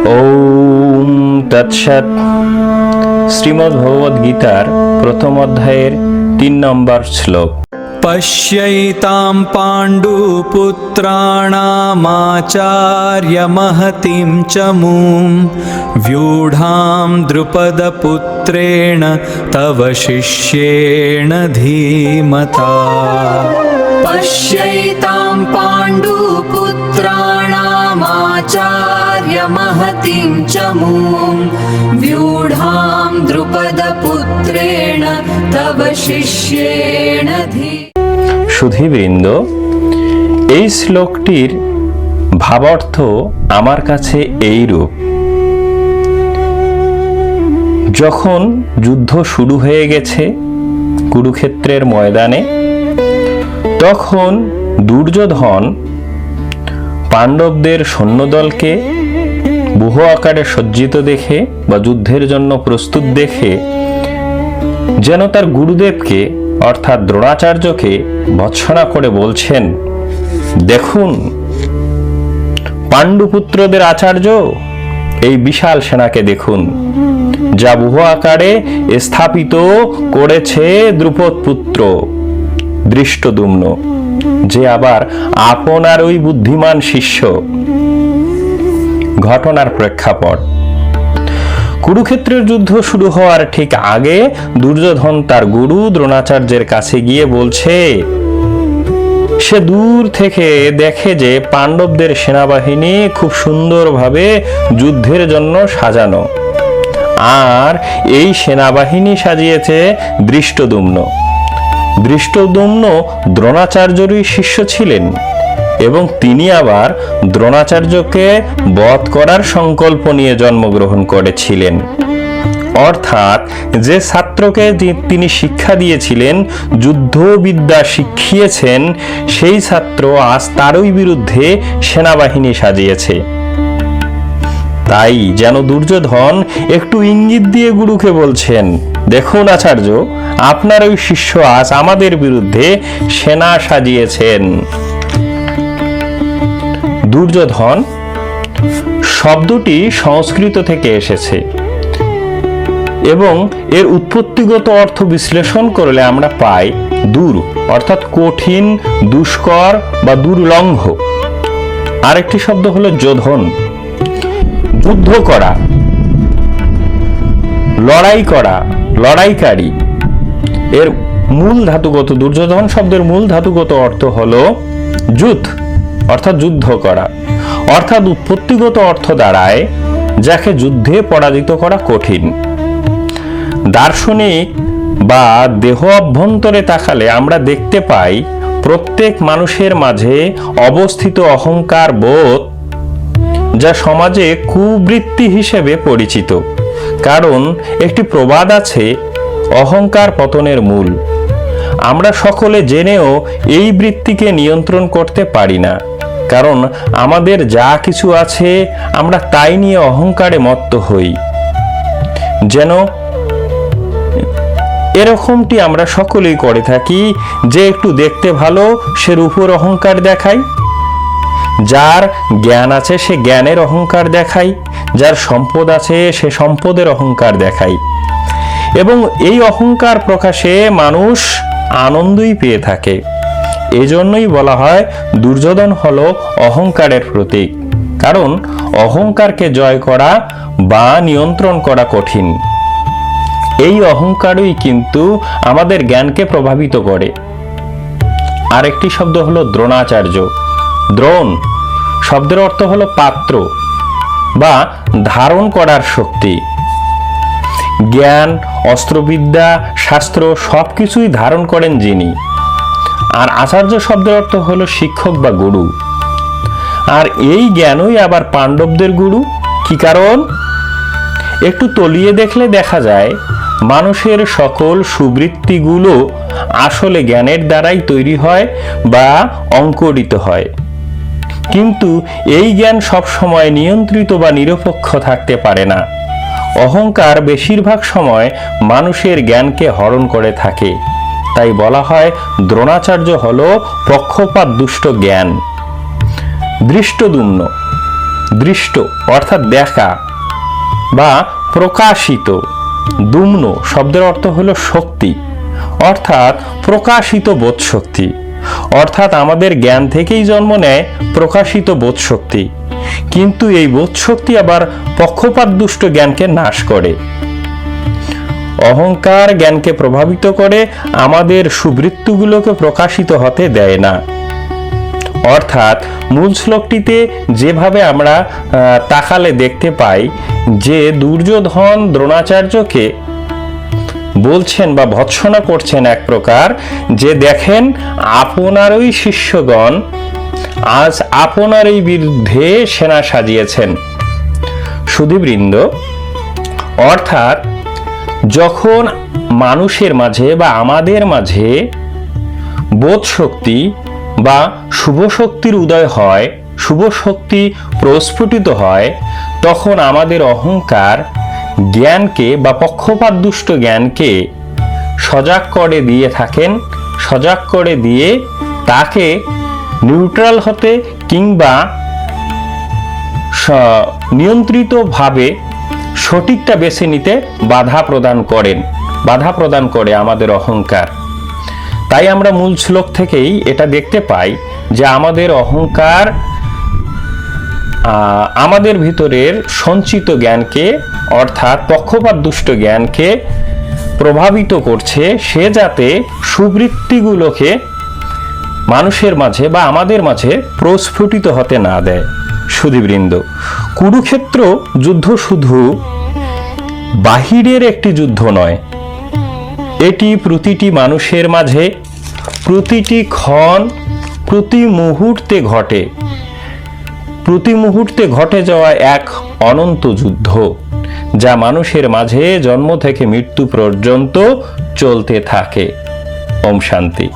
ওম তৎসৎ। শ্রীমদ্ভগবদ্গীতার প্রথম অধ্যায়ের 3 নম্বর শ্লোক। পশ্যৈতাং পাণ্ডুপুত্রাণামাচার্য মহতিং চ মুম व्यूढां द्रुपदपुत्रेण तव शिष्येण धीमता। पश्यैतां पाण्डुपुत्राणामाचार्य महतीं च मूं व्यूढां द्रुपदपुत्रेण तव शिष्येण সুধীবৃন্দ, এই শ্লোকটির ভাবার্থ আমার কাছে এইরূপ। যখন যুদ্ধ শুরু হয়ে গেছে কুরুক্ষেত্রের ময়দানে, তখন দুর্যোধন পাণ্ডবদের সৈন্যদলকে বহু আকারে সজ্জিত দেখে বা যুদ্ধের জন্য প্রস্তুত দেখে যেন তার গুরুদেবকে অর্থাৎ দ্রোণাচার্যকে ভৎসনা করে বলছেন, দেখুন পাণ্ডুপুত্রদের আচার্য, এই বিশাল সেনাকে দেখুন, যা বহু আকারে স্থাপিত করেছে দ্রুপদ পুত্র দৃষ্টদ্যুম্ন, যে আবার আপনার ওই বুদ্ধিমান শিষ্য। ঘটনার প্রেক্ষাপট: কুরুক্ষেত্রের যুদ্ধ শুরু হওয়ার ঠিক আগে দুর্যোধন তার গুরু দ্রোণাচার্যের কাছে গিয়ে বলছে, সে দূর থেকে দেখে যে পাণ্ডবদের সেনাবাহিনী খুব সুন্দরভাবে যুদ্ধের জন্য সাজানো, আর এই সেনাবাহিনী সাজিয়েছে দৃষ্টদ্যুম্ন। দৃষ্টদ্যুম্ন দ্রোণাচার্যেরই শিষ্য ছিলেন এবং তিনি আবার দ্রোণাচার্যকে বধ করার সংকল্প নিয়ে জন্মগ্রহণ করেছিলেন। অর্থাৎ যে ছাত্রকে তিনি শিক্ষা দিয়েছিলেন, যুদ্ধবিদ্যা শিখিয়েছেন, সেই ছাত্র আজ তারই বিরুদ্ধে সেনাবাহিনী সাজিয়েছে। তাই যেন দুর্যোধন একটু ইঙ্গিত দিয়ে গুরুকে বলছেন, দেখুন আচার্য, আপনার ওই শিষ্য আজ আমাদের বিরুদ্ধে সেনা সাজিয়েছেন। দুর্যোধন শব্দটি সংস্কৃত থেকে এসেছে এবং এর উৎপত্তিগত অর্থ বিশ্লেষণ করলে আমরা পাই দূর, অর্থাৎ কঠিন, দুষ্কর বা দুর্লঙ্ঘ। আরেকটি শব্দ হলো যোধন, যুদ্ধ করা, লড়াই করা, লড়াইকারী। এর মূল ধাতুগত, দুর্যোধন শব্দের মূল ধাতুগত অর্থ হলো যুদ্ধ, অর্থাৎ যুদ্ধ করা। অর্থাৎ উৎপত্তিগত অর্থ দাঁড়ায় যাকে যুদ্ধে পরাজিত করা কঠিন। দার্শনিক বা দেহ অভ্যন্তরে তাকালে আমরা দেখতে পাই প্রত্যেক মানুষের মাঝে অবস্থিত অহংকার বোধ, যা সমাজে কুবৃত্তি হিসেবে পরিচিত। কারণ একটি প্রবাদ আছে, অহংকার পতনের মূল। আমরা সকলে জেনেও এই বৃত্তিকে নিয়ন্ত্রণ করতে পারি না, কারণ আমাদের যা কিছু আছে আমরা তাই নিয়ে অহংকারে মত্ত হই। যেন এরকমটি আমরা সকলেই করে থাকি, যে একটু দেখতে ভালো সে রূপের অহংকার দেখায়, যার জ্ঞান আছে সে জ্ঞানের অহংকার দেখায়, যার সম্পদ আছে সে সম্পদের অহংকার দেখায়, এবং এই অহংকার প্রকাশে মানুষ আনন্দই পেয়ে থাকে। এজন্যই বলা হয় দুর্যোধন হলো অহংকারের প্রতীক, কারণ অহংকারকে জয় করা বা নিয়ন্ত্রণ করা কঠিন। এই অহংকারই কিন্তু আমাদের জ্ঞানকে প্রভাবিত করে। আরেকটি শব্দ হলো দ্রোণাচার্য। দ্রোণ শব্দের অর্থ হলো পাত্র বা ধারণ করার শক্তি। জ্ঞান, অস্ত্রবিদ্যা, শাস্ত্র সবকিছুই ধারণ করেন যিনি। আর আচার্য শব্দের অর্থ হলো শিক্ষক বা গুরু। আর এই জ্ঞানই আবার পাণ্ডবদের গুরু। কি কারণ? একটু তলিয়ে দেখলে দেখা যায় মানুষের সকল সুবৃত্তিগুলো আসলে জ্ঞানের দ্বারাই তৈরি হয় বা অঙ্কুরিত হয়। কিন্তু এই জ্ঞান সবসময় নিয়ন্ত্রিত বা নিরপেক্ষ থাকতে পারে না। অহংকার বেশিরভাগ সময় মানুষের জ্ঞানকে হরণ করে থাকে। তাই বলা হয় দ্রোণাচার্য হল পক্ষপাত দুষ্ট জ্ঞান। দৃষ্টদ্যুম্ন দৃষ্ট অর্থাৎ দেখা বা প্রকাশিত। দুম্ন শব্দের অর্থ হলো শক্তি, অর্থাৎ প্রকাশিত বোধ শক্তি, অর্থাৎ আমাদের জ্ঞান থেকেই জন্ম নেয় প্রকাশিত বোধ শক্তি। কিন্তু এই বোধ শক্তি আবার পক্ষপাত দুষ্ট জ্ঞানকে নাশ করে। অহংকার জ্ঞানকে প্রভাবিত করে, আমাদের সুবৃত্তিগুলোকে প্রকাশিত হতে দেয় না। অর্থাৎ মূল শ্লোকটিতে যেভাবে আমরা তাকালে দেখতে পাই যে দুর্যোধন দ্রোণাচার্যকে বলছেন বা ভৎসনা করছেন এক প্রকার, যে দেখেন আপনারই শিষ্যগণ আজ আপনারই বিরুদ্ধে সেনা সাজিয়েছেন। সুধীবৃন্দ, অর্থাৎ যখন মানুষের মাঝে বা আমাদের মাঝে বোধ শক্তি বা শুভ শক্তির উদয় হয়, শুভ শক্তি প্রস্ফুটিত হয়, তখন আমাদের অহংকার জ্ঞানকে বা পক্ষপাত দুষ্ট জ্ঞানকে সজাগ করে দিয়ে থাকেন, সজাগ করে দিয়ে তাকে নিউট্রাল হতে কিংবা নিয়ন্ত্রিতভাবে সঠিকটা বেছে নিতে বাধা প্রদান করে আমাদের অহংকার। তাই আমরা মূল শ্লোক থেকেই এটা দেখতে পাই যে আমাদের অহংকার আমাদের ভিতরের সঞ্চিত জ্ঞানকে অর্থাৎ পক্ষপাত দুষ্ট জ্ঞানকে প্রভাবিত করছে, সে যাতে সুবৃত্তিগুলোকে মানুষের মাঝে বা আমাদের মাঝে প্রস্ফুটিত হতে না দেয়। সুধীবৃন্দ, কুরুক্ষেত্র যুদ্ধ শুধু বাহিরের একটি যুদ্ধ নয়, এটি প্রতিটি মানুষের মাঝে প্রতিটি ক্ষণ প্রতি মুহূর্তে ঘটে যাওয়া এক অনন্ত যুদ্ধ, যা মানুষের মাঝে জন্ম থেকে মৃত্যু পর্যন্ত চলতে থাকে। ওম শান্তি।